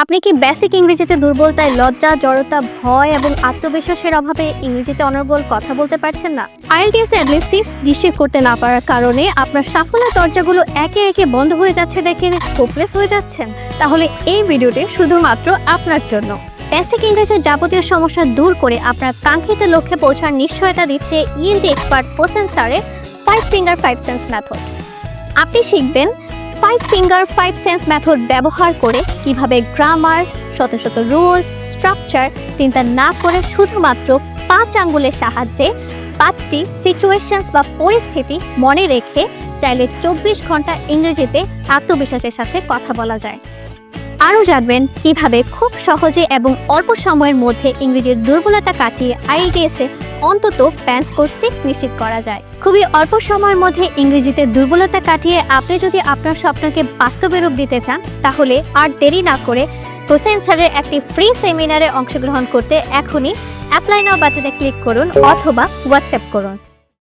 আপনি কি বেসিক ইংরেজিতে দুর্বলতায় লজ্জা, জড়তা, ভয় এবং আত্মবিশ্বাসের অভাবে ইংরেজিতে অনর্গল কথা বলতে পারছেন না? আইএলটিএস এ অ্যাটলিস্ট নিশ্চিত করতে না পারার কারণে আপনার সাফল্যের দরজাগুলো একে একে বন্ধ হয়ে যাচ্ছে দেখে হোপলেস হয়ে যাচ্ছেন? তাহলে এই ভিডিওটি শুধুমাত্র আপনার জন্য। বেসিক ইংরেজির যাবতীয় সমস্যা দূর করে আপনার কাঙ্ক্ষিত লক্ষ্যে পৌঁছার নিশ্চয়তা দিচ্ছে ইএলটি এক্সপার্ট হোসেন স্যারের 5 ফিঙ্গার 5 সেন্স মেথড। আপনি শিখবেন 5 ফিঙ্গার 5 সেন্স মেথড ব্যবহার করে কিভাবে গ্রামার, শত শত রুলস, স্ট্রাকচার চিন্তা না করে শুধুমাত্র 5 আঙ্গুলের সাহায্যে 5টি সিচুয়েশনস বা পরিস্থিতি মনে রেখে চাইলে 24 ঘন্টা ইংরেজিতে আত্মবিশ্বাসের সাথে কথা বলা যায়। আরও জানবেন কিভাবে খুব সহজে এবং অল্প সময়ের মধ্যে ইংরেজির দুর্বলতা কাটিয়ে আইএলটিএস-এ অন্তত প্যান স্কোর 6 নিশ্চিত করা যায়। খুবই অল্প সময়ের মধ্যে ইংরেজিতে দুর্বলতা কাটিয়ে আপনি যদি আপনার স্বপ্নকে বাস্তবে রূপ দিতে চান, তাহলে আর দেরি না করে হোসেন স্যারের একটি ফ্রি সেমিনারে অংশগ্রহণ করতে এখনই অ্যাপ্লাই নাও বাটনে ক্লিক করুন অথবা হোয়াটসঅ্যাপ করুন।